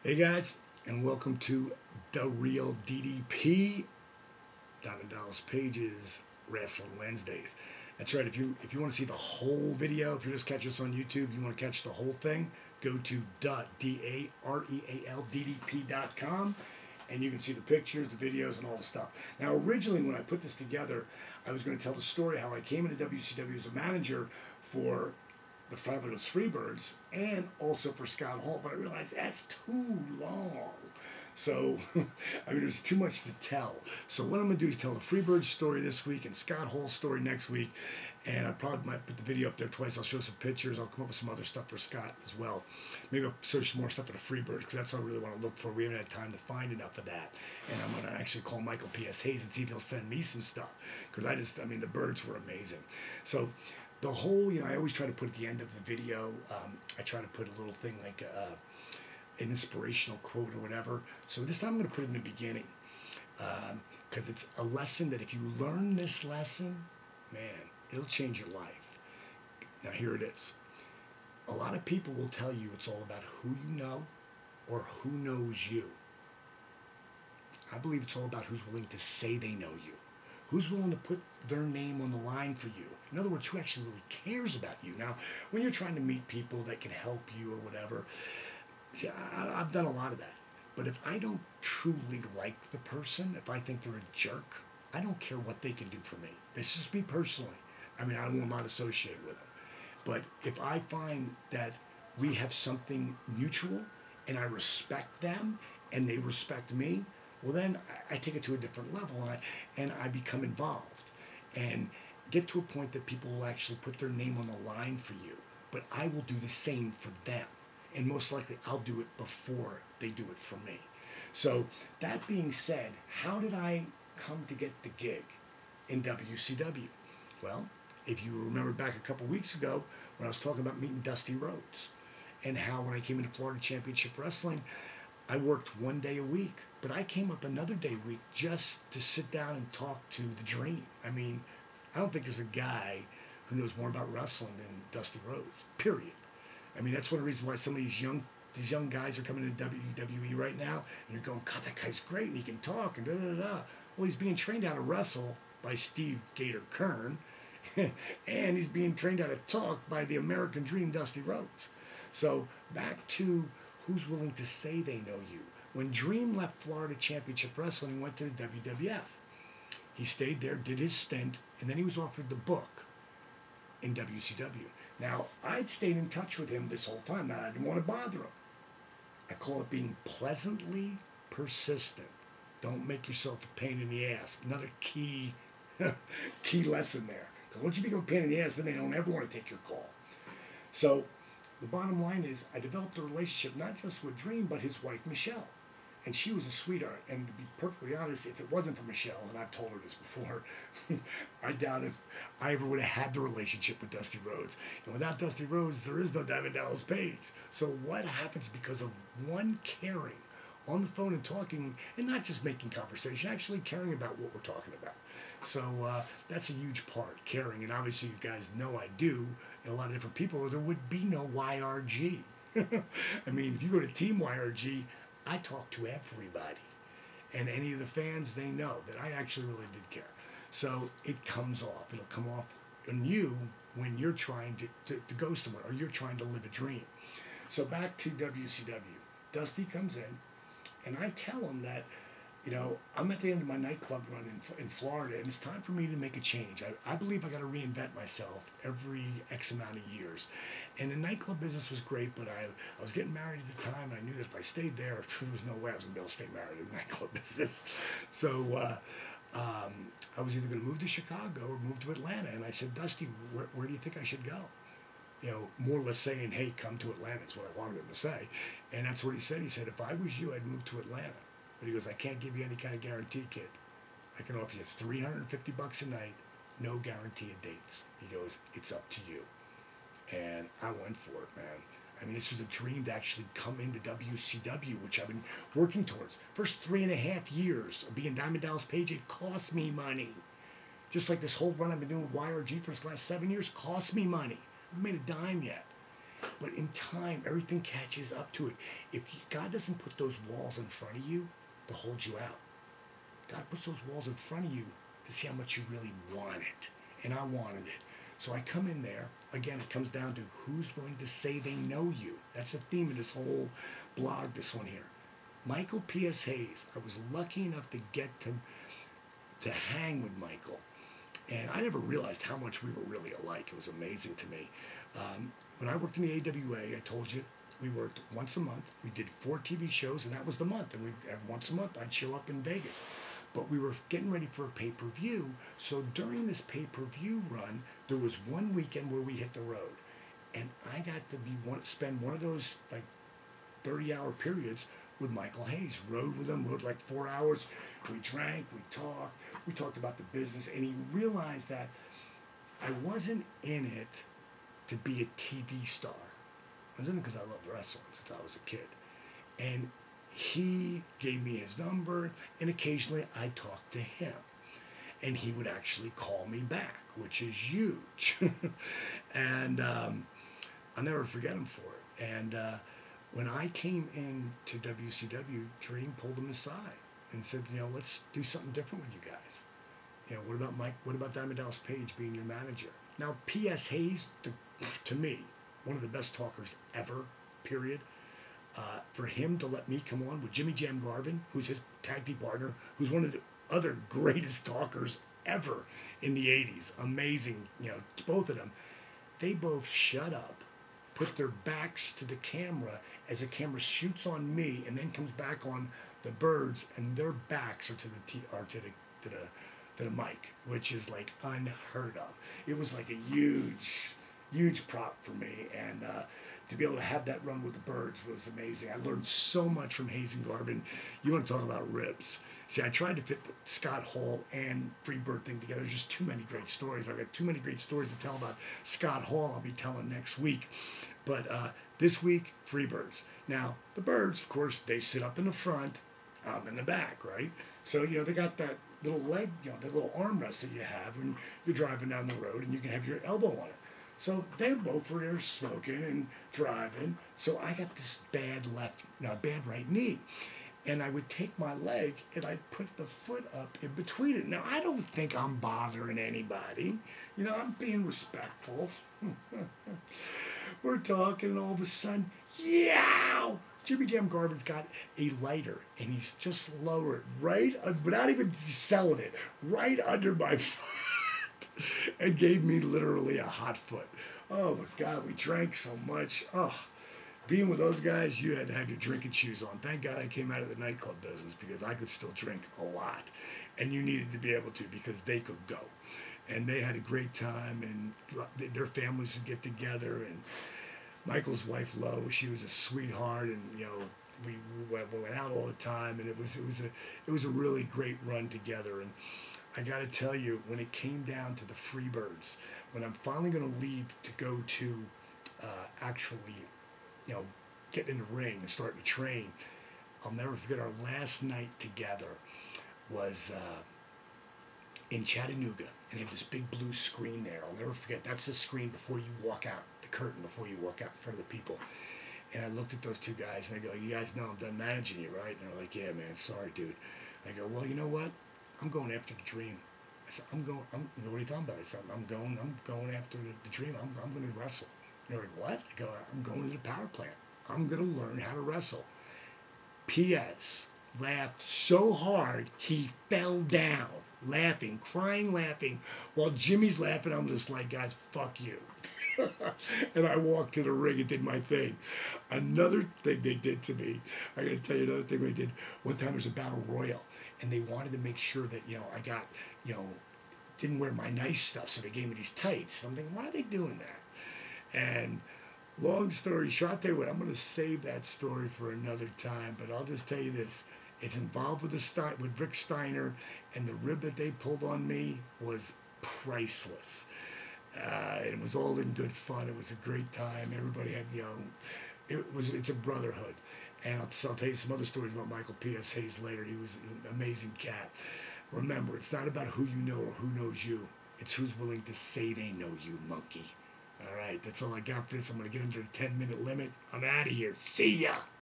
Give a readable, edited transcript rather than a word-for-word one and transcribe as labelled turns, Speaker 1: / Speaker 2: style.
Speaker 1: Hey guys, and welcome to the real DDP Diamond Dallas Pages Wrasslin Wednesdays. That's right. If you want to see the whole video, if you just catch us on YouTube, you want to catch the whole thing, go to DDP.com, and you can see the pictures, the videos, and all the stuff. Now, originally when I put this together, I was going to tell the story how I came into WCW as a manager for the fabulous Freebirds and also for Scott Hall, but I realized that's too long. So, I mean, there's too much to tell. So what I'm going to do is tell the Freebirds story this week and Scott Hall's story next week, and I probably might put the video up there twice. I'll show some pictures. I'll come up with some other stuff for Scott as well. Maybe I'll search some more stuff for the Freebirds, because that's what I really want to look for. We haven't had time to find enough of that, and I'm going to actually call Michael P.S. Hayes and see if he'll send me some stuff, because I mean, the birds were amazing. So, the whole, I always try to put at the end of the video, I try to put a little thing like an inspirational quote or whatever. So this time I'm going to put it in the beginning, because it's a lesson that if you learn this lesson, man, it'll change your life. Now here it is. A lot of people will tell you it's all about who you know or who knows you. I believe it's all about who's willing to say they know you. Who's willing to put their name on the line for you? In other words, who actually really cares about you? Now, when you're trying to meet people that can help you or whatever, see, I've done a lot of that. But if I don't truly like the person, if I think they're a jerk, I don't care what they can do for me. This is me personally. I mean, I will not associate with them. But if I find that we have something mutual and I respect them and they respect me, well, then I take it to a different level, and I become involved and get to a point that people will actually put their name on the line for you. But I will do the same for them, and most likely I'll do it before they do it for me. So that being said, how did I come to get the gig in WCW? Well, if you remember back a couple weeks ago when I was talking about meeting Dusty Rhodes and how when I came into Florida Championship Wrestling, I worked one day a week, but I came up another day a week just to sit down and talk to the Dream. I mean, I don't think there's a guy who knows more about wrestling than Dusty Rhodes, period. I mean, that's one of the reasons why some of these young guys are coming into WWE right now, and you're going, God, that guy's great, and he can talk, and da-da-da-da. Well, he's being trained how to wrestle by Steve Gator Kern, and he's being trained how to talk by the American Dream, Dusty Rhodes. So, back to who's willing to say they know you. When Dream left Florida Championship Wrestling, he went to the WWF. He stayed there, did his stint, and then he was offered the book in WCW. Now, I'd stayed in touch with him this whole time. Now, I didn't want to bother him. I call it being pleasantly persistent. Don't make yourself a pain in the ass. Another key lesson there. Because once you become a pain in the ass, then they don't ever want to take your call. So, the bottom line is, I developed a relationship not just with Dream, but his wife, Michelle. And she was a sweetheart. And to be perfectly honest, if it wasn't for Michelle, and I've told her this before, I doubt if I ever would have had the relationship with Dusty Rhodes. And without Dusty Rhodes, there is no Diamond Dallas Page. So what happens because of one caring on the phone and talking, and not just making conversation, actually caring about what we're talking about. So that's a huge part, caring. And obviously you guys know I do, and a lot of different people, or there would be no YRG. I mean, if you go to Team YRG, I talk to everybody. And any of the fans, they know that I actually really did care. So it comes off. It'll come off on you when you're trying to go somewhere, or you're trying to live a dream. So back to WCW. Dusty comes in, and I tell him that, I'm at the end of my nightclub run in Florida, and it's time for me to make a change. I believe I got to reinvent myself every X amount of years. And the nightclub business was great, but I was getting married at the time, and I knew that if I stayed there, there was no way I was going to be able to stay married in the nightclub business. So I was either going to move to Chicago or move to Atlanta. And I said, Dusty, where do you think I should go? More or less saying, hey, come to Atlanta is what I wanted him to say. And that's what he said. He said, if I was you, I'd move to Atlanta. But he goes, I can't give you any kind of guarantee, kid. I can offer you $350 a night, no guarantee of dates. He goes, it's up to you. And I went for it, man. I mean, this was a dream to actually come into WCW, which I've been working towards. First 3.5 years of being Diamond Dallas Page, it cost me money. Just like this whole run I've been doing with YRG for the last 7 years, cost me money. I haven't made a dime yet. But in time, everything catches up to it. If God doesn't put those walls in front of you to hold you out, God puts those walls in front of you to see how much you really want it. And I wanted it. So I come in there. Again, it comes down to who's willing to say they know you. That's the theme of this whole blog, this one here. Michael P.S. Hayes. I was lucky enough to get to hang with Michael. And I never realized how much we were really alike. It was amazing to me. When I worked in the AWA, I told you, we worked once a month. We did 4 TV shows, and that was the month. And once a month, I'd show up in Vegas. But we were getting ready for a pay-per-view. So during this pay-per-view run, there was one weekend where we hit the road. And I got to spend one of those like 30-hour periods with Michael Hayes. Rode with him, rode like 4 hours. We drank, we talked about the business. And he realized that I wasn't in it to be a TV star. I was in it because I loved wrestling since I was a kid. And he gave me his number, and occasionally I'd talk to him. And he would actually call me back, which is huge. And I'll never forget him for it. And when I came into WCW, Dream pulled him aside and said, let's do something different with you guys. What about Mike? What about Diamond Dallas Page being your manager? Now, P.S. Hayes, to me, one of the best talkers ever, period. For him to let me come on with Jimmy Jam Garvin, who's his tag team partner, who's one of the other greatest talkers ever in the 80s. Amazing, both of them. They both shut up, put their backs to the camera as the camera shoots on me and then comes back on the Birds, and their backs are to the mic, which is like unheard of. It was like a huge prop for me, and to be able to have that run with the Birds was amazing. I learned so much from Hayes and Garvin. You want to talk about ribs. See, I tried to fit the Scott Hall and Freebird thing together. There's just too many great stories. I've got too many great stories to tell about Scott Hall. I'll be telling next week. But this week, Freebirds. Now, the Birds, of course, they sit up in the front, I'm in the back, right? So, they got that little leg, that little armrest that you have when you're driving down the road, and you can have your elbow on it. So they both were there smoking and driving. So I got this bad right knee. And I would take my leg and I'd put the foot up in between it. Now, I don't think I'm bothering anybody. I'm being respectful. We're talking, and all of a sudden, yow! Jimmy Jam Garvin's got a lighter, and he's just lowered without even selling it, right under my foot. And gave me literally a hot foot. Oh my God, we drank so much. Oh, being with those guys, you had to have your drinking shoes on. Thank God I came out of the nightclub business, because I could still drink a lot. And you needed to be able to, because they could go. And they had a great time, and their families would get together. And Michael's wife, Lo, she was a sweetheart, and we went out all the time, and it was a really great run together. And I got to tell you, when it came down to the Freebirds, when I'm finally going to leave to go to actually, get in the ring and start to train, I'll never forget our last night together was in Chattanooga, and they have this big blue screen there. I'll never forget. That's the screen before you walk out, the curtain before you walk out in front of the people. And I looked at those two guys, and I go, "You guys know I'm done managing you, right?" And they're like, "Yeah, man, sorry, dude." I go, "Well, you know what? I'm going after the dream." I said, what are you talking about? I said, I'm going after the dream. I'm going to wrestle. And they're like, what? I go, I'm going to the power plant. I'm going to learn how to wrestle. P.S. laughed so hard, he fell down, laughing, crying, laughing. While Jimmy's laughing, I'm just like, guys, fuck you. And I walked to the ring and did my thing. Another thing they did to me, I got to tell you another thing they did. One time there was a battle royal, and they wanted to make sure that, I got, didn't wear my nice stuff, so they gave me these tights. I'm thinking, why are they doing that? And long story short, I'll tell you what, I'm going to save that story for another time, but I'll just tell you this. It's involved with Rick Steiner, and the rib that they pulled on me was priceless. It was all in good fun. It was a great time. Everybody had, it's a brotherhood. And I'll tell you some other stories about Michael P.S. Hayes later. He was an amazing cat. Remember, it's not about who you know or who knows you. It's who's willing to say they know you, monkey. All All right, that's all I got for this. I'm going to get under the 10-minute limit. I'm out of here. See ya.